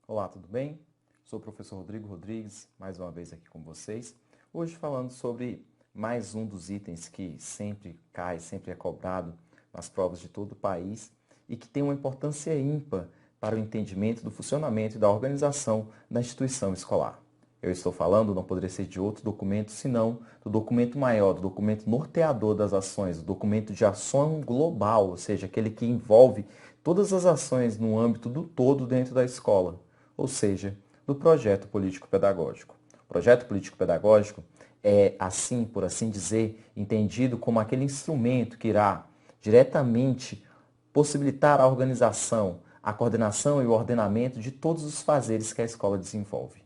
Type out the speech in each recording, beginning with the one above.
Olá, tudo bem? Sou o professor Rodrigo Rodrigues, mais uma vez aqui com vocês. Hoje falando sobre mais um dos itens que sempre cai, sempre é cobrado nas provas de todo o país e que tem uma importância ímpar para o entendimento do funcionamento e da organização da instituição escolar. Eu estou falando, não poderia ser de outro documento, senão do documento maior, do documento norteador das ações, do documento de ação global, ou seja, aquele que envolve todas as ações no âmbito do todo dentro da escola, ou seja, do projeto político-pedagógico. O projeto político-pedagógico é, assim, por assim dizer, entendido como aquele instrumento que irá diretamente possibilitar a organização, a coordenação e o ordenamento de todos os fazeres que a escola desenvolve.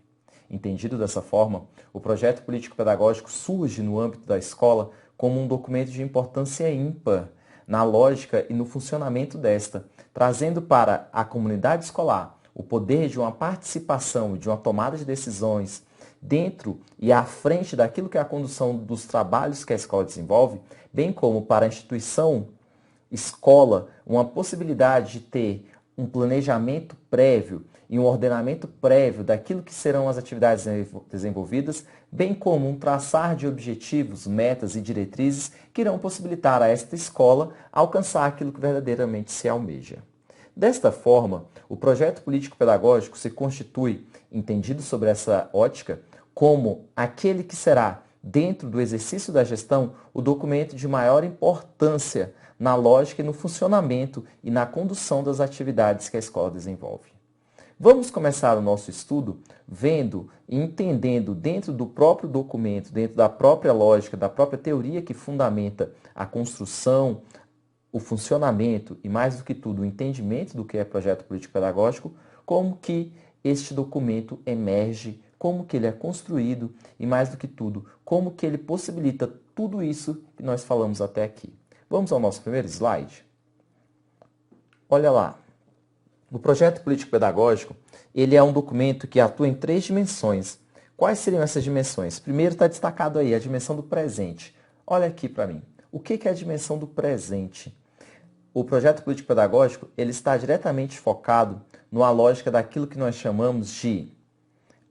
Entendido dessa forma, o projeto político-pedagógico surge no âmbito da escola como um documento de importância ímpar na lógica e no funcionamento desta, trazendo para a comunidade escolar o poder de uma participação e de uma tomada de decisões dentro e à frente daquilo que é a condução dos trabalhos que a escola desenvolve, bem como para a instituição escola uma possibilidade de ter um planejamento prévio e um ordenamento prévio daquilo que serão as atividades desenvolvidas, bem como um traçar de objetivos, metas e diretrizes que irão possibilitar a esta escola alcançar aquilo que verdadeiramente se almeja. Desta forma, o projeto político-pedagógico se constitui, entendido sobre essa ótica, como aquele que será, dentro do exercício da gestão, o documento de maior importância na lógica e no funcionamento e na condução das atividades que a escola desenvolve. Vamos começar o nosso estudo vendo e entendendo dentro do próprio documento, dentro da própria lógica, da própria teoria que fundamenta a construção, o funcionamento e, mais do que tudo, o entendimento do que é projeto político-pedagógico, como que este documento emerge, como que ele é construído e, mais do que tudo, como que ele possibilita tudo isso que nós falamos até aqui. Vamos ao nosso primeiro slide? Olha lá. O projeto político-pedagógico, ele é um documento que atua em 3 dimensões. Quais seriam essas dimensões? Primeiro está destacado aí a dimensão do presente. Olha aqui para mim. O que é a dimensão do presente? O projeto político-pedagógico, ele está diretamente focado numa lógica daquilo que nós chamamos de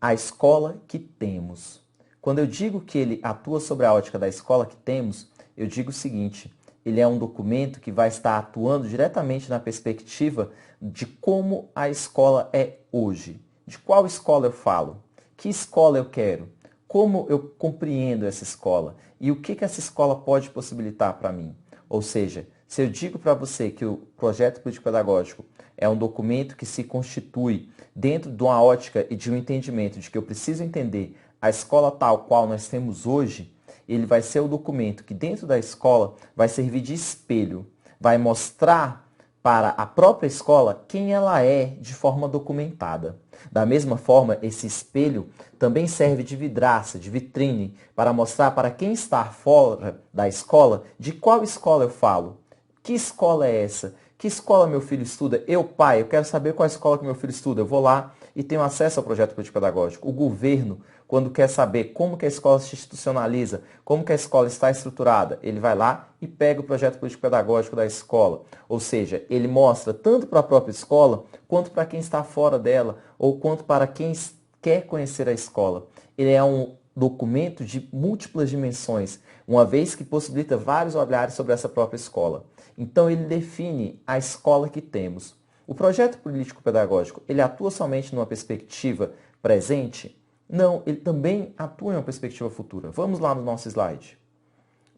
a escola que temos. Quando eu digo que ele atua sobre a ótica da escola que temos, eu digo o seguinte: ele é um documento que vai estar atuando diretamente na perspectiva de como a escola é hoje. De qual escola eu falo? Que escola eu quero? Como eu compreendo essa escola? E o que essa escola pode possibilitar para mim? Ou seja, se eu digo para você que o projeto político-pedagógico é um documento que se constitui dentro de uma ótica e de um entendimento de que eu preciso entender a escola tal qual nós temos hoje, ele vai ser o documento que dentro da escola vai servir de espelho, vai mostrar para a própria escola quem ela é de forma documentada. Da mesma forma, esse espelho também serve de vidraça, de vitrine, para mostrar para quem está fora da escola de qual escola eu falo. Que escola é essa? Que escola meu filho estuda? Eu, pai, eu quero saber qual escola que meu filho estuda. Eu vou lá e tenho acesso ao projeto político-pedagógico. O governo, quando quer saber como que a escola se institucionaliza, como que a escola está estruturada, ele vai lá e pega o projeto político-pedagógico da escola. Ou seja, ele mostra tanto para a própria escola, quanto para quem está fora dela, ou quanto para quem quer conhecer a escola. Ele é um documento de múltiplas dimensões, uma vez que possibilita vários olhares sobre essa própria escola. Então, ele define a escola que temos. O projeto político-pedagógico, ele atua somente numa perspectiva presente? Não, ele também atua em uma perspectiva futura. Vamos lá no nosso slide.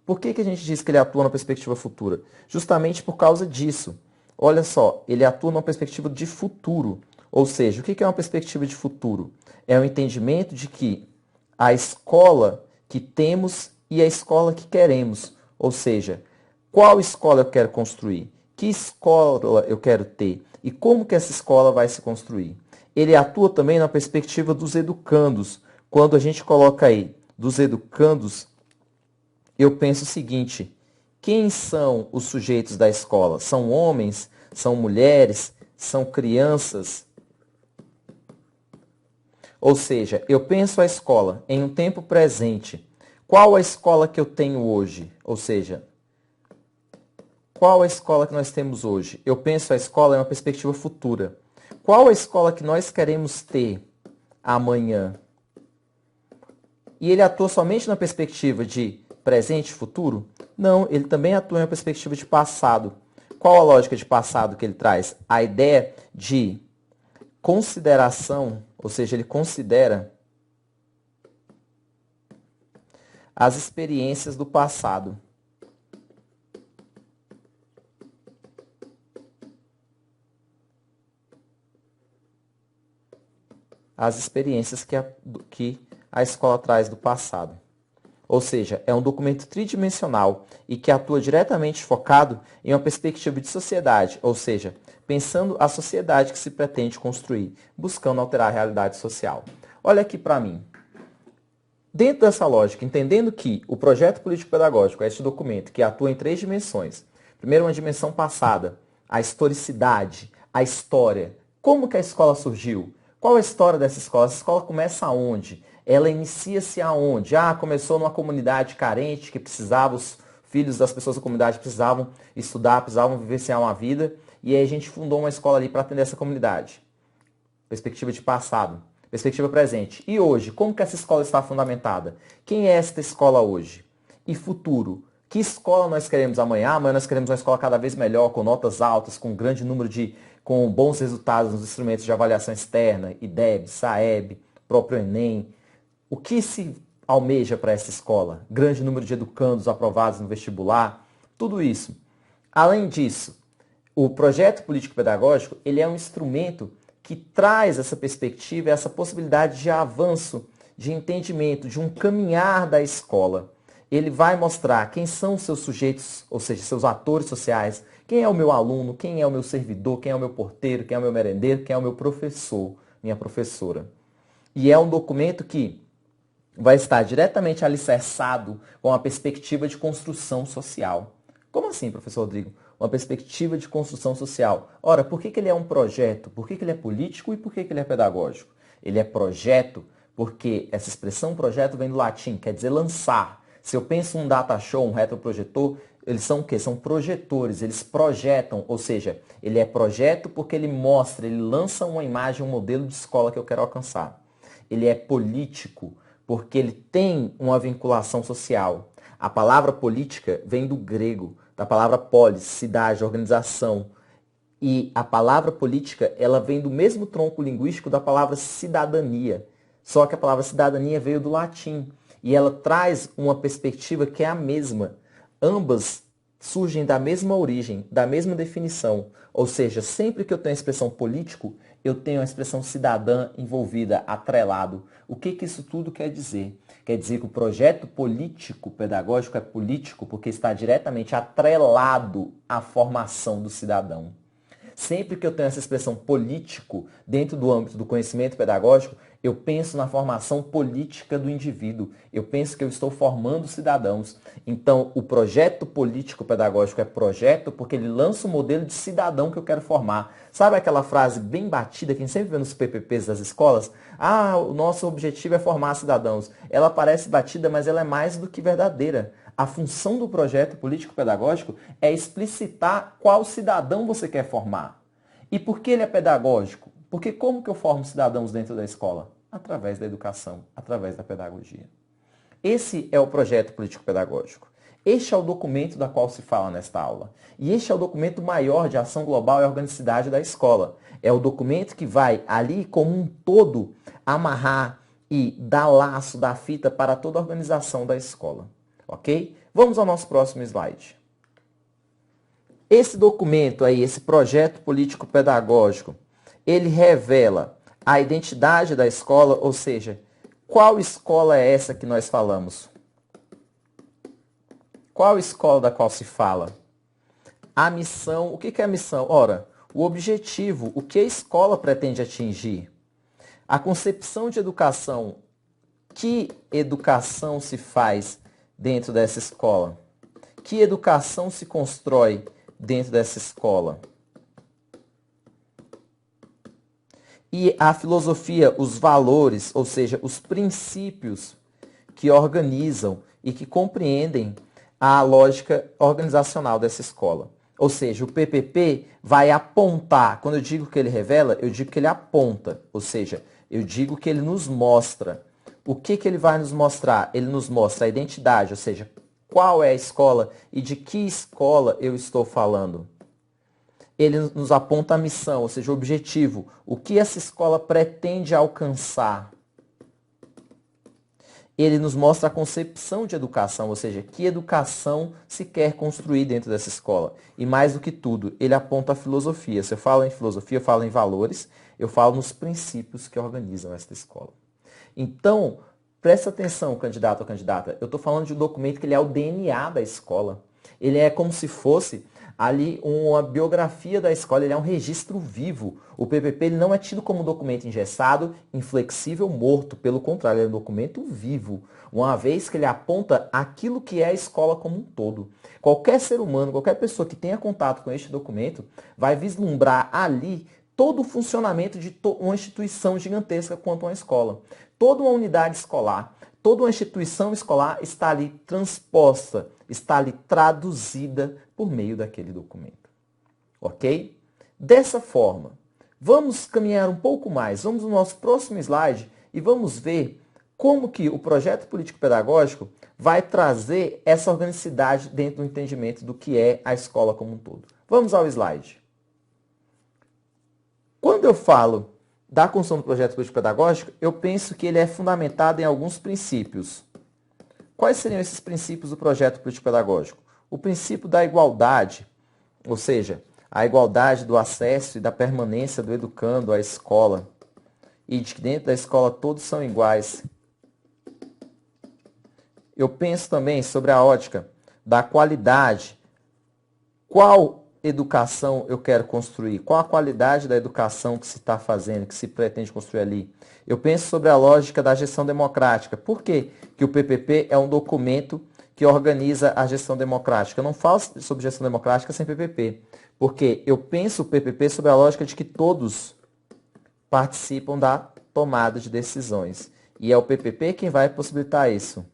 Por que a gente diz que ele atua na perspectiva futura? Justamente por causa disso. Olha só, ele atua numa perspectiva de futuro. Ou seja, o que é uma perspectiva de futuro? É o entendimento de que a escola que temos e a escola que queremos. Ou seja, qual escola eu quero construir? Que escola eu quero ter? E como que essa escola vai se construir? Ele atua também na perspectiva dos educandos. Quando a gente coloca aí dos educandos, eu penso o seguinte: quem são os sujeitos da escola? São homens? São mulheres? São crianças? Ou seja, eu penso a escola em um tempo presente. Qual a escola que eu tenho hoje? Ou seja, qual a escola que nós temos hoje? Eu penso a escola em uma perspectiva futura. Qual a escola que nós queremos ter amanhã? E ele atua somente na perspectiva de presente e futuro? Não, ele também atua na perspectiva de passado. Qual a lógica de passado que ele traz? A ideia de consideração, ou seja, ele considera as experiências do passado. As experiências que a escola traz do passado. Ou seja, é um documento tridimensional e que atua diretamente focado em uma perspectiva de sociedade, ou seja, pensando a sociedade que se pretende construir, buscando alterar a realidade social. Olha aqui para mim. Dentro dessa lógica, entendendo que o projeto político-pedagógico é este documento que atua em 3 dimensões. Primeiro, uma dimensão passada, a historicidade, a história. Como que a escola surgiu? Qual a história dessa escola? Essa escola começa aonde? Ela inicia-se aonde? Começou numa comunidade carente que precisava, os filhos das pessoas da comunidade precisavam estudar, precisavam vivenciar uma vida. E aí a gente fundou uma escola ali para atender essa comunidade. Perspectiva de passado. Perspectiva presente. E hoje, como que essa escola está fundamentada? Quem é esta escola hoje? E futuro? Que escola nós queremos amanhã? Amanhã nós queremos uma escola cada vez melhor, com notas altas, com grande número com bons resultados nos instrumentos de avaliação externa, IDEB, SAEB, próprio Enem. O que se almeja para essa escola? Grande número de educandos aprovados no vestibular, tudo isso. Além disso, o projeto político-pedagógico, ele é um instrumento que traz essa perspectiva, essa possibilidade de avanço, de entendimento, de um caminhar da escola. Ele vai mostrar quem são os seus sujeitos, ou seja, seus atores sociais, quem é o meu aluno, quem é o meu servidor, quem é o meu porteiro, quem é o meu merendeiro, quem é o meu professor, minha professora. E é um documento que vai estar diretamente alicerçado com a perspectiva de construção social. Como assim, professor Rodrigo? Uma perspectiva de construção social. Ora, por que ele é um projeto? Por que ele é político e por que ele é pedagógico? Ele é projeto porque essa expressão projeto vem do latim, quer dizer lançar. Se eu penso um data show, um retroprojetor, eles são o quê? São projetores, eles projetam, ou seja, ele é projeto porque ele mostra, ele lança uma imagem, um modelo de escola que eu quero alcançar. Ele é político porque ele tem uma vinculação social. A palavra política vem do grego, da palavra polis, cidade, organização. E a palavra política, ela vem do mesmo tronco linguístico da palavra cidadania. Só que a palavra cidadania veio do latim. E ela traz uma perspectiva que é a mesma. Ambas surgem da mesma origem, da mesma definição. Ou seja, sempre que eu tenho a expressão político, eu tenho a expressão cidadã envolvida, atrelado. O que isso tudo quer dizer? Quer dizer que o projeto político-pedagógico é político porque está diretamente atrelado à formação do cidadão. Sempre que eu tenho essa expressão político dentro do âmbito do conhecimento pedagógico, eu penso na formação política do indivíduo. Eu penso que eu estou formando cidadãos. Então, o projeto político-pedagógico é projeto porque ele lança o modelo de cidadão que eu quero formar. Sabe aquela frase bem batida que a gente sempre vê nos PPPs das escolas? O nosso objetivo é formar cidadãos. Ela parece batida, mas ela é mais do que verdadeira. A função do projeto político-pedagógico é explicitar qual cidadão você quer formar. E por que ele é pedagógico? Porque como que eu formo cidadãos dentro da escola? Através da educação, através da pedagogia. Esse é o projeto político-pedagógico. Este é o documento da qual se fala nesta aula. E este é o documento maior de ação global e organicidade da escola. É o documento que vai ali, como um todo, amarrar e dar laço, dar fita para toda a organização da escola. Ok? Vamos ao nosso próximo slide. Esse documento aí, esse projeto político-pedagógico, ele revela a identidade da escola, ou seja, qual escola é essa que nós falamos? Qual escola da qual se fala? A missão, o que é a missão? Ora, o objetivo, o que a escola pretende atingir? A concepção de educação, que educação se faz dentro dessa escola? Que educação se constrói dentro dessa escola? E a filosofia, os valores, ou seja, os princípios que organizam e que compreendem a lógica organizacional dessa escola. Ou seja, o PPP vai apontar. Quando eu digo que ele revela, eu digo que ele aponta. Ou seja, eu digo que ele nos mostra. O que ele vai nos mostrar? Ele nos mostra a identidade, ou seja, qual é a escola e de que escola eu estou falando. Ele nos aponta a missão, ou seja, o objetivo. O que essa escola pretende alcançar. Ele nos mostra a concepção de educação, ou seja, que educação se quer construir dentro dessa escola. E mais do que tudo, ele aponta a filosofia. Se eu falo em filosofia, eu falo em valores, eu falo nos princípios que organizam esta escola. Então, presta atenção, candidato ou candidata, eu estou falando de um documento que ele é o DNA da escola. Ele é como se fosse ali uma biografia da escola, ele é um registro vivo. O PPP ele não é tido como um documento engessado, inflexível, morto. Pelo contrário, ele é um documento vivo, uma vez que ele aponta aquilo que é a escola como um todo. Qualquer ser humano, qualquer pessoa que tenha contato com este documento vai vislumbrar ali todo o funcionamento de uma instituição gigantesca quanto uma escola. Toda uma unidade escolar, toda uma instituição escolar está ali transposta, está ali traduzida por meio daquele documento. Ok? Dessa forma, vamos caminhar um pouco mais. Vamos no nosso próximo slide e vamos ver como que o projeto político-pedagógico vai trazer essa organicidade dentro do entendimento do que é a escola como um todo. Vamos ao slide. Quando eu falo da construção do projeto político-pedagógico, eu penso que ele é fundamentado em alguns princípios. Quais seriam esses princípios do projeto político-pedagógico? O princípio da igualdade, ou seja, a igualdade do acesso e da permanência do educando à escola, e de que dentro da escola todos são iguais. Eu penso também sobre a ótica da qualidade. Qual educação eu quero construir? Qual a qualidade da educação que se está fazendo, que se pretende construir ali? Eu penso sobre a lógica da gestão democrática. Por que o PPP é um documento que organiza a gestão democrática? Eu não falo sobre gestão democrática sem PPP, porque eu penso o PPP sobre a lógica de que todos participam da tomada de decisões. E é o PPP quem vai possibilitar isso.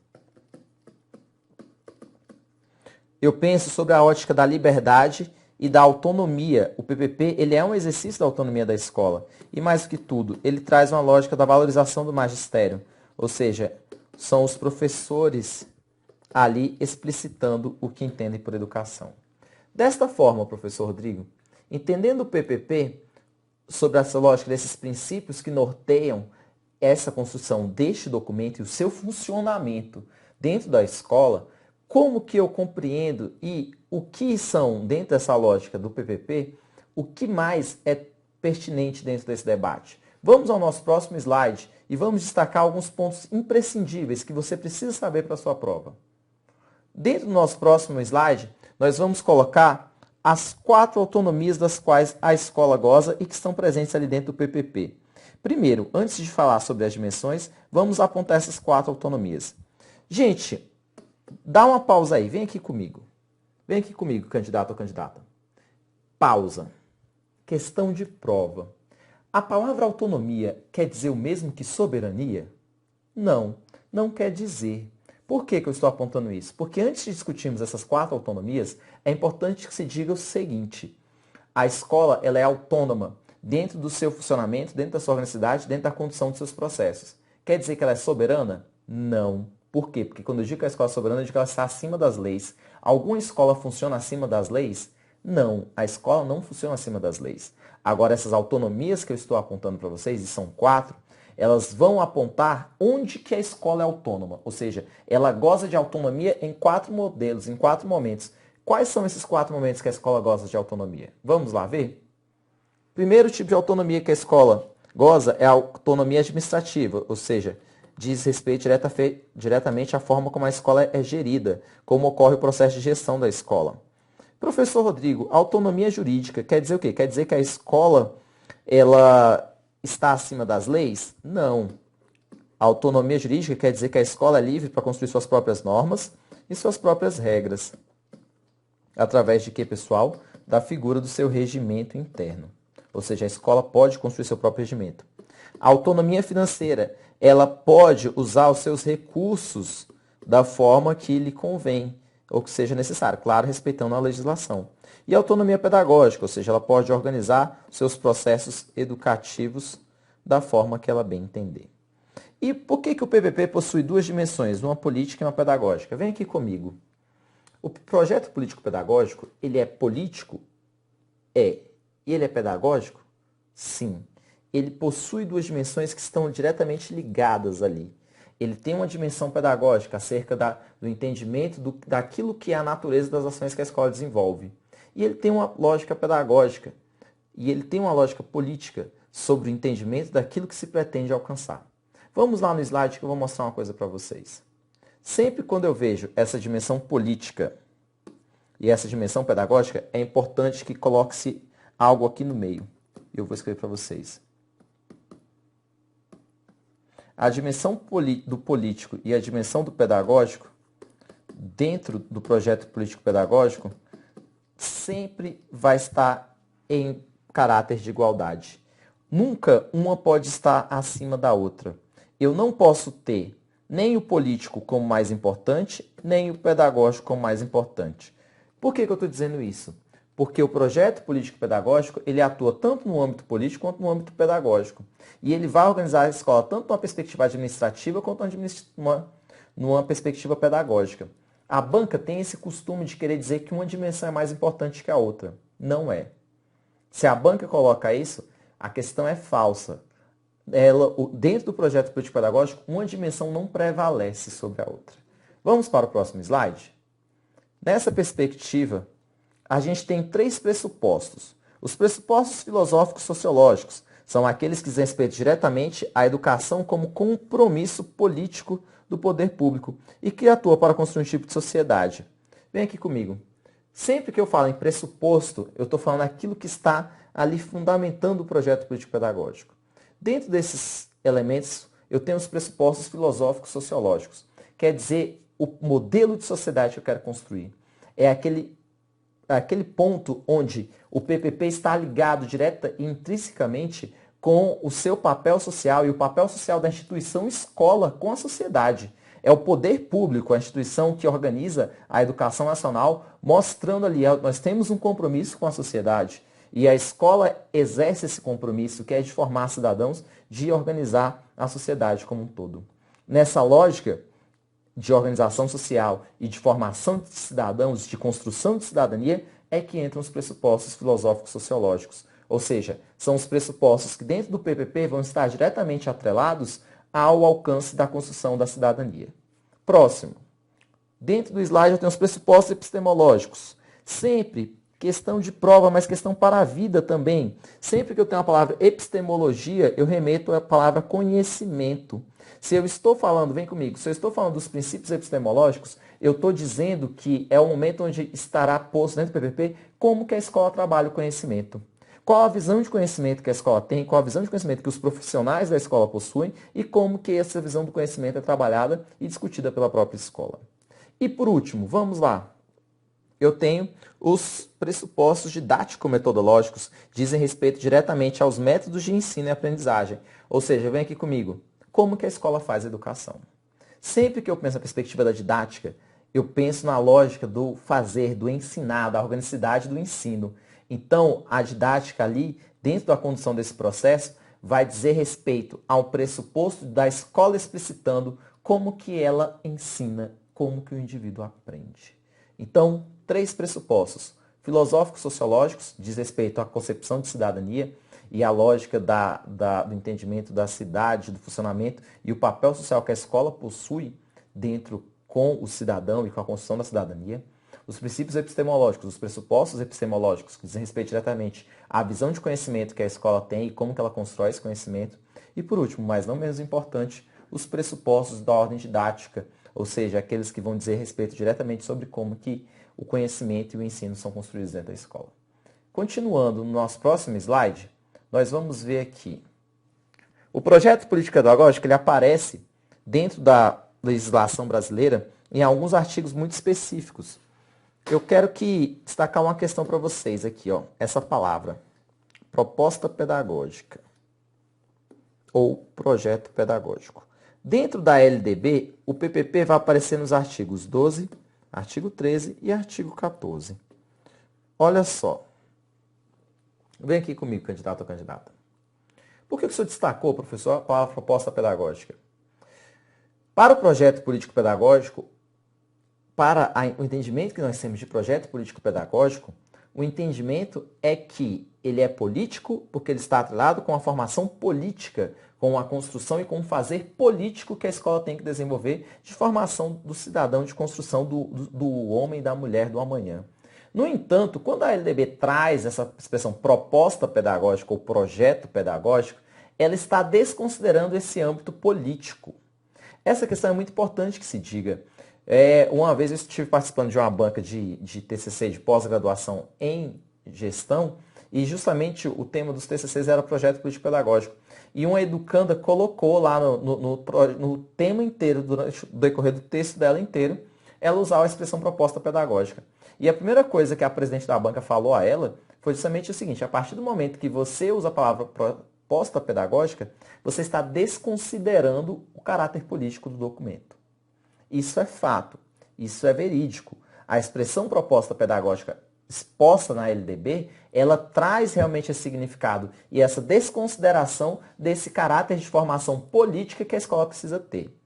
Eu penso sobre a ótica da liberdade e da autonomia. O PPP ele é um exercício da autonomia da escola. E mais do que tudo, ele traz uma lógica da valorização do magistério. Ou seja, são os professores ali explicitando o que entendem por educação. Desta forma, professor Rodrigo, entendendo o PPP, sobre essa lógica desses princípios que norteiam essa construção deste documento e o seu funcionamento dentro da escola, como que eu compreendo e o que são, dentro dessa lógica do PPP, o que mais é pertinente dentro desse debate? Vamos ao nosso próximo slide e vamos destacar alguns pontos imprescindíveis que você precisa saber para a sua prova. Dentro do nosso próximo slide, nós vamos colocar as 4 autonomias das quais a escola goza e que estão presentes ali dentro do PPP. Primeiro, antes de falar sobre as dimensões, vamos apontar essas 4 autonomias. Gente, dá uma pausa aí, vem aqui comigo. Vem aqui comigo, candidato ou candidata. Pausa. Questão de prova. A palavra autonomia quer dizer o mesmo que soberania? Não, não quer dizer. Por que eu estou apontando isso? Porque antes de discutirmos essas 4 autonomias, é importante que se diga o seguinte. A escola ela é autônoma dentro do seu funcionamento, dentro da sua organicidade, dentro da condução dos seus processos. Quer dizer que ela é soberana? Não. Por quê? Porque quando eu digo que a escola é soberana, eu digo que ela está acima das leis. Alguma escola funciona acima das leis? Não, a escola não funciona acima das leis. Agora, essas autonomias que eu estou apontando para vocês, e são 4, elas vão apontar onde que a escola é autônoma. Ou seja, ela goza de autonomia em 4 modelos, em 4 momentos. Quais são esses 4 momentos que a escola goza de autonomia? Vamos lá ver? Primeiro tipo de autonomia que a escola goza é a autonomia administrativa, ou seja, diz respeito diretamente à forma como a escola é gerida, como ocorre o processo de gestão da escola. Professor Rodrigo, autonomia jurídica quer dizer o quê? Quer dizer que a escola ela está acima das leis? Não. A autonomia jurídica quer dizer que a escola é livre para construir suas próprias normas e suas próprias regras. Através de quê, pessoal? Da figura do seu regimento interno. Ou seja, a escola pode construir seu próprio regimento. A autonomia financeira, ela pode usar os seus recursos da forma que lhe convém. ou que seja necessário, claro, respeitando a legislação. E autonomia pedagógica, ou seja, ela pode organizar seus processos educativos da forma que ela bem entender. E por que o PPP possui duas dimensões, uma política e uma pedagógica? Vem aqui comigo. O projeto político-pedagógico, ele é político? É. E ele é pedagógico? Sim. Ele possui duas dimensões que estão diretamente ligadas ali. Ele tem uma dimensão pedagógica acerca do entendimento daquilo que é a natureza das ações que a escola desenvolve. E ele tem uma lógica pedagógica. E ele tem uma lógica política sobre o entendimento daquilo que se pretende alcançar. Vamos lá no slide que eu vou mostrar uma coisa para vocês. Sempre quando eu vejo essa dimensão política e essa dimensão pedagógica, é importante que coloque-se algo aqui no meio. Eu vou escrever para vocês. A dimensão do político e a dimensão do pedagógico, dentro do projeto político-pedagógico, sempre vai estar em caráter de igualdade. Nunca uma pode estar acima da outra. Eu não posso ter nem o político como mais importante, nem o pedagógico como mais importante. Por que eu estou dizendo isso? Porque o projeto político-pedagógico, ele atua tanto no âmbito político quanto no âmbito pedagógico. E ele vai organizar a escola tanto numa perspectiva administrativa quanto numa perspectiva pedagógica. A banca tem esse costume de querer dizer que uma dimensão é mais importante que a outra. Não é. Se a banca coloca isso, a questão é falsa. Dentro do projeto político-pedagógico, uma dimensão não prevalece sobre a outra. Vamos para o próximo slide? Nessa perspectiva, a gente tem três pressupostos. Os pressupostos filosóficos sociológicos são aqueles que dizem respeito diretamente à educação como compromisso político do poder público e que atua para construir um tipo de sociedade. Vem aqui comigo. Sempre que eu falo em pressuposto, eu estou falando aquilo que está ali fundamentando o projeto político-pedagógico. Dentro desses elementos, eu tenho os pressupostos filosóficos sociológicos. Quer dizer, o modelo de sociedade que eu quero construir. É aquele ponto onde o PPP está ligado direta e intrinsecamente com o seu papel social e o papel social da instituição escola com a sociedade. É o poder público, a instituição que organiza a educação nacional, mostrando ali, nós temos um compromisso com a sociedade. E a escola exerce esse compromisso, que é de formar cidadãos, de organizar a sociedade como um todo. Nessa lógica de organização social e de formação de cidadãos, de construção de cidadania, é que entram os pressupostos filosóficos sociológicos. Ou seja, são os pressupostos que dentro do PPP vão estar diretamente atrelados ao alcance da construção da cidadania. Próximo. Dentro do slide eu tenho os pressupostos epistemológicos. Sempre questão de prova, mas questão para a vida também. Sempre que eu tenho a palavra epistemologia, eu remeto à palavra conhecimento. Se eu estou falando, vem comigo, se eu estou falando dos princípios epistemológicos, eu estou dizendo que é o momento onde estará posto dentro do PPP como que a escola trabalha o conhecimento. Qual a visão de conhecimento que a escola tem, qual a visão de conhecimento que os profissionais da escola possuem e como que essa visão do conhecimento é trabalhada e discutida pela própria escola. E por último, vamos lá. Eu tenho os pressupostos didático-metodológicos, dizem respeito diretamente aos métodos de ensino e aprendizagem. Ou seja, vem aqui comigo, como que a escola faz a educação? Sempre que eu penso na perspectiva da didática, eu penso na lógica do fazer, do ensinar, da organicidade do ensino. Então, a didática ali, dentro da condução desse processo, vai dizer respeito ao pressuposto da escola explicitando como que ela ensina, como que o indivíduo aprende. Então, três pressupostos filosóficos sociológicos, diz respeito à concepção de cidadania e à lógica do entendimento da cidade, do funcionamento e o papel social que a escola possui dentro com o cidadão e com a construção da cidadania. Os princípios epistemológicos, os pressupostos epistemológicos, que dizem respeito diretamente à visão de conhecimento que a escola tem e como que ela constrói esse conhecimento. E por último, mas não menos importante, os pressupostos da ordem didática, ou seja, aqueles que vão dizer respeito diretamente sobre como que o conhecimento e o ensino são construídos dentro da escola. Continuando no nosso próximo slide, nós vamos ver aqui. O projeto político-pedagógico ele aparece dentro da legislação brasileira em alguns artigos muito específicos. Eu quero destacar uma questão para vocês aqui, ó, essa palavra, proposta pedagógica ou projeto pedagógico. Dentro da LDB, o PPP vai aparecer nos artigos 12, artigo 13 e artigo 14. Olha só. Vem aqui comigo, candidato ou candidata. Por que o senhor destacou, professor, a palavra proposta pedagógica? Para o projeto político-pedagógico, para o entendimento que nós temos de projeto político-pedagógico, o entendimento é que ele é político porque ele está atrelado com a formação política, com a construção e com o fazer político que a escola tem que desenvolver de formação do cidadão, de construção do homem e da mulher do amanhã. No entanto, quando a LDB traz essa expressão proposta pedagógica ou projeto pedagógico, ela está desconsiderando esse âmbito político. Essa questão é muito importante que se diga. Uma vez eu estive participando de uma banca de TCC, de pós-graduação em gestão, e justamente o tema dos TCCs era projeto político-pedagógico. E uma educanda colocou lá no tema inteiro, durante o decorrer do texto dela inteiro, ela usava a expressão proposta pedagógica. E a primeira coisa que a presidente da banca falou a ela foi justamente o seguinte: a partir do momento que você usa a palavra proposta pedagógica, você está desconsiderando o caráter político do documento. Isso é fato, isso é verídico. A expressão proposta pedagógica exposta na LDB, ela traz realmente esse significado e essa desconsideração desse caráter de formação política que a escola precisa ter.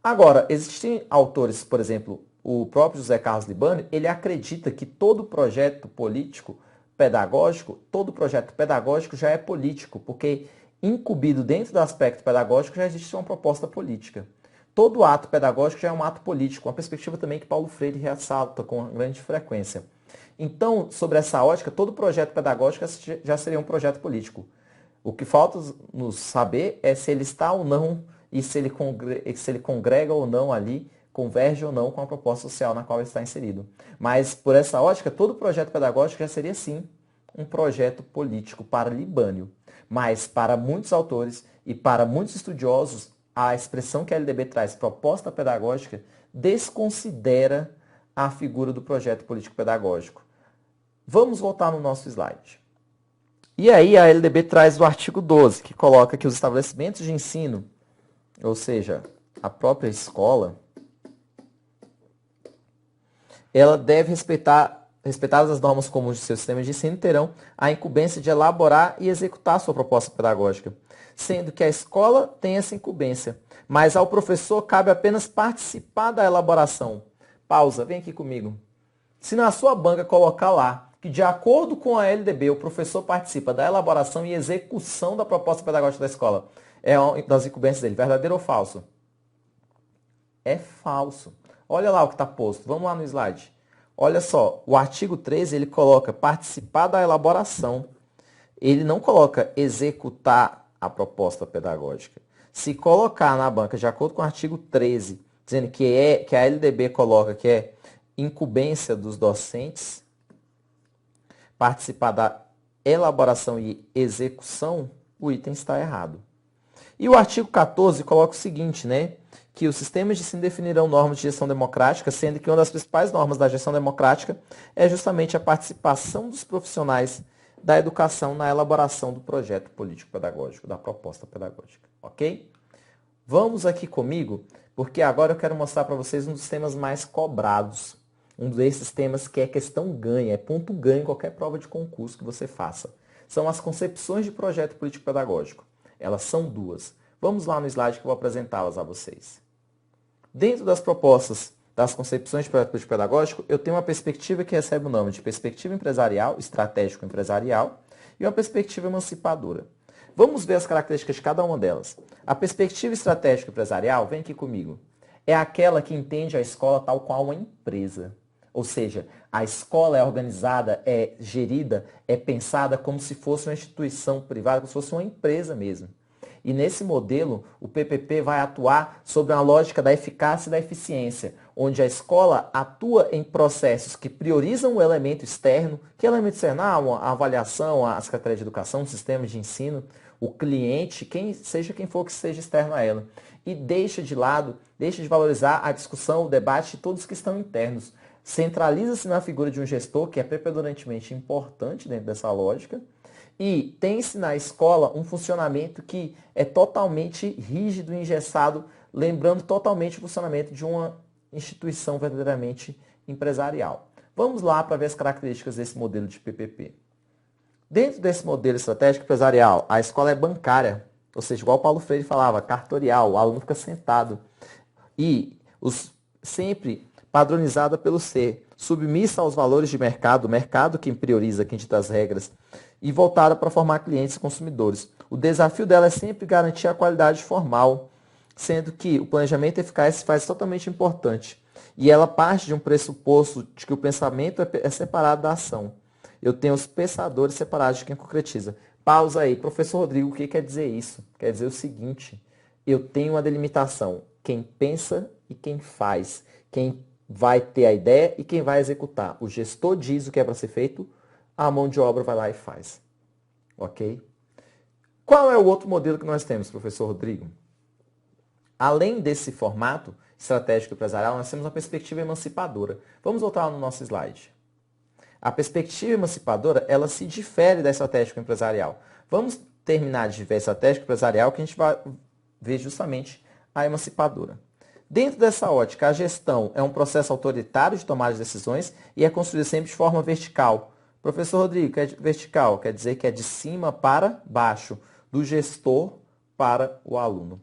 Agora, existem autores, por exemplo, o próprio José Carlos Libânio, ele acredita que todo projeto político pedagógico, todo projeto pedagógico já é político, porque incumbido dentro do aspecto pedagógico já existe uma proposta política. Todo ato pedagógico já é um ato político, uma perspectiva também que Paulo Freire ressalta com grande frequência. Então, sobre essa ótica, todo projeto pedagógico já seria um projeto político. O que falta nos saber é se ele está ou não, e se ele congrega ou não ali, converge ou não com a proposta social na qual ele está inserido. Mas, por essa ótica, todo projeto pedagógico já seria, sim, um projeto político para Libânio. Mas, para muitos autores e para muitos estudiosos, a expressão que a LDB traz, proposta pedagógica, desconsidera a figura do projeto político-pedagógico. Vamos voltar no nosso slide. E aí a LDB traz o artigo 12, que coloca que os estabelecimentos de ensino, ou seja, a própria escola, ela deve respeitadas as normas comuns de seu sistema de ensino, terão a incumbência de elaborar e executar sua proposta pedagógica, sendo que a escola tem essa incumbência, mas ao professor cabe apenas participar da elaboração. Pausa, vem aqui comigo. Se na sua banca colocar lá que, de acordo com a LDB, o professor participa da elaboração e execução da proposta pedagógica da escola, é uma das incumbências dele, verdadeiro ou falso? É falso. Olha lá o que está posto. Vamos lá no slide. Olha só, o artigo 13, ele coloca participar da elaboração. Ele não coloca executar a proposta pedagógica. Se colocar na banca, de acordo com o artigo 13, dizendo que a LDB coloca que é incumbência dos docentes participar da elaboração e execução, o item está errado. E o artigo 14 coloca o seguinte, né? Que os sistemas de ensino definirão normas de gestão democrática, sendo que uma das principais normas da gestão democrática é justamente a participação dos profissionais da educação na elaboração do projeto político-pedagógico, da proposta pedagógica, ok? Vamos aqui comigo, porque agora eu quero mostrar para vocês um dos temas mais cobrados, um desses temas que é questão ganha, é ponto ganho em qualquer prova de concurso que você faça. São as concepções de projeto político-pedagógico. Elas são duas. Vamos lá no slide que eu vou apresentá-las a vocês. Dentro das propostas das concepções de projeto político-pedagógico, eu tenho uma perspectiva que recebe o nome de perspectiva empresarial, estratégico-empresarial, e uma perspectiva emancipadora. Vamos ver as características de cada uma delas. A perspectiva estratégica empresarial, vem aqui comigo, é aquela que entende a escola tal qual uma empresa. Ou seja, a escola é organizada, é gerida, é pensada como se fosse uma instituição privada, como se fosse uma empresa mesmo. E nesse modelo, o PPP vai atuar sobre a lógica da eficácia e da eficiência, onde a escola atua em processos que priorizam o elemento externo. Que elemento externo? A avaliação, a Secretaria de Educação, o sistema de ensino, o cliente, quem for que seja externo a ela. E deixa de lado, deixa de valorizar a discussão, o debate de todos que estão internos. Centraliza-se na figura de um gestor, que é preponderantemente importante dentro dessa lógica, e tem-se na escola um funcionamento que é totalmente rígido e engessado, lembrando totalmente o funcionamento de uma instituição verdadeiramente empresarial. Vamos lá para ver as características desse modelo de PPP. Dentro desse modelo estratégico empresarial, a escola é bancária, ou seja, igual o Paulo Freire falava, cartorial, o aluno fica sentado. E sempre padronizada pelo ser, submissa aos valores de mercado, o mercado quem prioriza, quem dita as regras, e voltada para formar clientes e consumidores. O desafio dela é sempre garantir a qualidade formal, sendo que o planejamento eficaz se faz totalmente importante. E ela parte de um pressuposto de que o pensamento é separado da ação. Eu tenho os pensadores separados de quem concretiza. Pausa aí. Professor Rodrigo, o que quer dizer isso? Quer dizer o seguinte, eu tenho uma delimitação. Quem pensa e quem faz. Quem vai ter a ideia e quem vai executar. O gestor diz o que é para ser feito, a mão de obra vai lá e faz. Ok? Qual é o outro modelo que nós temos, professor Rodrigo? Além desse formato estratégico empresarial, nós temos uma perspectiva emancipadora. Vamos voltar lá no nosso slide. A perspectiva emancipadora, ela se difere da estratégica empresarial. Vamos terminar de ver a estratégica empresarial, que a gente vai ver justamente a emancipadora. Dentro dessa ótica, a gestão é um processo autoritário de tomada de decisões e é construída sempre de forma vertical. Professor Rodrigo, que é vertical, quer dizer que é de cima para baixo, do gestor para o aluno.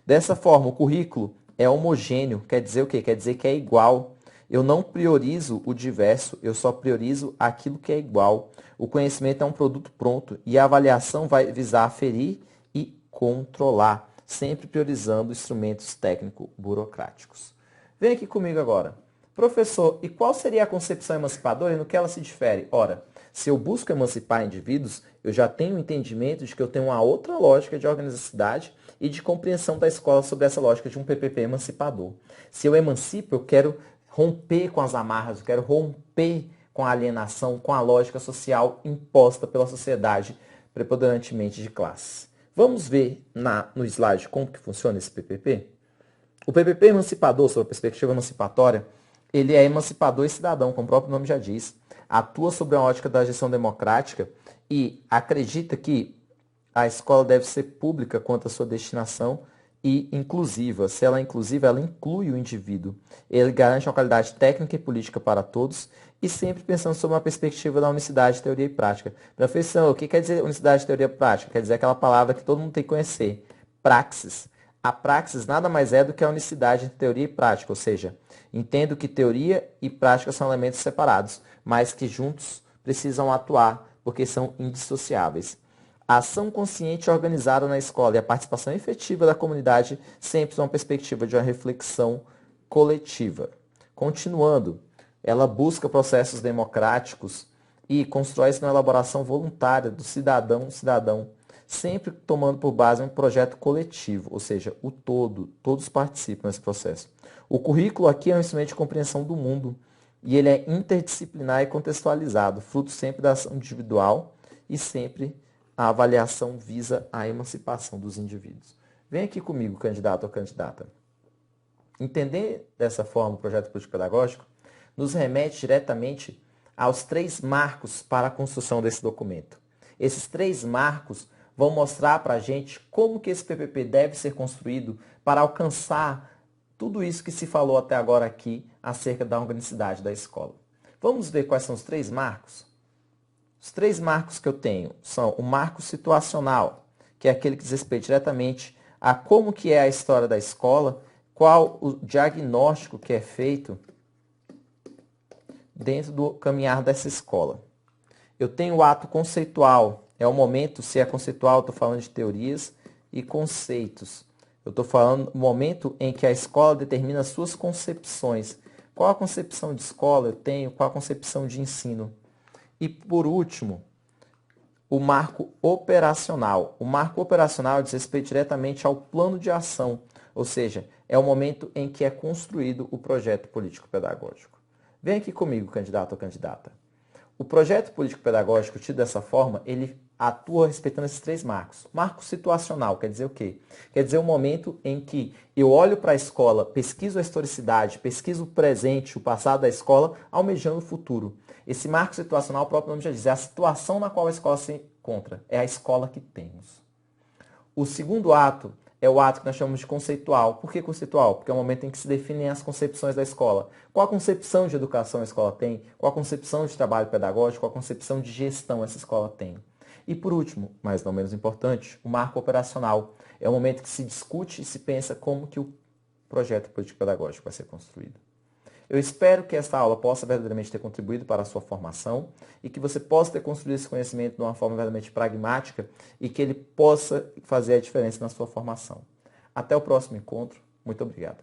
Dessa forma, o currículo é homogêneo, quer dizer o quê? Quer dizer que é igual. Eu não priorizo o diverso, eu só priorizo aquilo que é igual. O conhecimento é um produto pronto e a avaliação vai visar aferir e controlar, sempre priorizando instrumentos técnico-burocráticos. Vem aqui comigo agora. Professor, e qual seria a concepção emancipadora e no que ela se difere? Ora, se eu busco emancipar indivíduos, eu já tenho o entendimento de que eu tenho uma outra lógica de organicidade e de compreensão da escola sobre essa lógica de um PPP emancipador. Se eu emancipo, eu quero romper com as amarras, eu quero romper com a alienação, com a lógica social imposta pela sociedade preponderantemente de classes. Vamos ver no slide como que funciona esse PPP? O PPP emancipador, sob a perspectiva emancipatória, ele é emancipador e cidadão, como o próprio nome já diz. Atua sobre a ótica da gestão democrática e acredita que a escola deve ser pública quanto à sua destinação e inclusiva. Se ela é inclusiva, ela inclui o indivíduo. Ele garante uma qualidade técnica e política para todos e sempre pensando sobre uma perspectiva da unicidade, teoria e prática. Professor, o que quer dizer unicidade, teoria e prática? Quer dizer aquela palavra que todo mundo tem que conhecer. Praxis. A praxis nada mais é do que a unicidade entre teoria e prática, ou seja, entendo que teoria e prática são elementos separados, mas que juntos precisam atuar, porque são indissociáveis. A ação consciente e organizada na escola e a participação efetiva da comunidade sempre são uma perspectiva de uma reflexão coletiva. Continuando, ela busca processos democráticos e constrói isso na elaboração voluntária do cidadão, sempre tomando por base um projeto coletivo, ou seja, o todo, todos participam desse processo. O currículo aqui é um instrumento de compreensão do mundo e ele é interdisciplinar e contextualizado, fruto sempre da ação individual e sempre a avaliação visa a emancipação dos indivíduos. Vem aqui comigo, candidato ou candidata. Entender dessa forma o projeto político-pedagógico nos remete diretamente aos 3 marcos para a construção desse documento. Esses 3 marcos vão mostrar para a gente como que esse PPP deve ser construído para alcançar tudo isso que se falou até agora aqui acerca da organicidade da escola. Vamos ver quais são os 3 marcos? Os 3 marcos que eu tenho são o marco situacional, que é aquele que diz respeito diretamente a como que é a história da escola, qual o diagnóstico que é feito dentro do caminhar dessa escola. Eu tenho o ato conceitual, é o momento, se é conceitual, eu estou falando de teorias e conceitos. Eu estou falando do momento em que a escola determina as suas concepções. Qual a concepção de escola eu tenho, qual a concepção de ensino. E, por último, o marco operacional. O marco operacional diz respeito diretamente ao plano de ação, ou seja, é o momento em que é construído o projeto político-pedagógico. Vem aqui comigo, candidato ou candidata. O projeto político-pedagógico, tido dessa forma, ele atua respeitando esses 3 marcos. Marco situacional quer dizer o quê? Quer dizer o momento em que eu olho para a escola, pesquiso a historicidade, pesquiso o presente, o passado da escola, almejando o futuro. Esse marco situacional, o próprio nome já diz, é a situação na qual a escola se encontra. É a escola que temos. O segundo ato é o ato que nós chamamos de conceitual. Por que conceitual? Porque é o momento em que se definem as concepções da escola. Qual a concepção de educação a escola tem? Qual a concepção de trabalho pedagógico? Qual a concepção de gestão essa escola tem? E por último, mas não menos importante, o marco operacional. É o momento que se discute e se pensa como que o projeto político-pedagógico vai ser construído. Eu espero que esta aula possa verdadeiramente ter contribuído para a sua formação e que você possa ter construído esse conhecimento de uma forma verdadeiramente pragmática e que ele possa fazer a diferença na sua formação. Até o próximo encontro. Muito obrigado.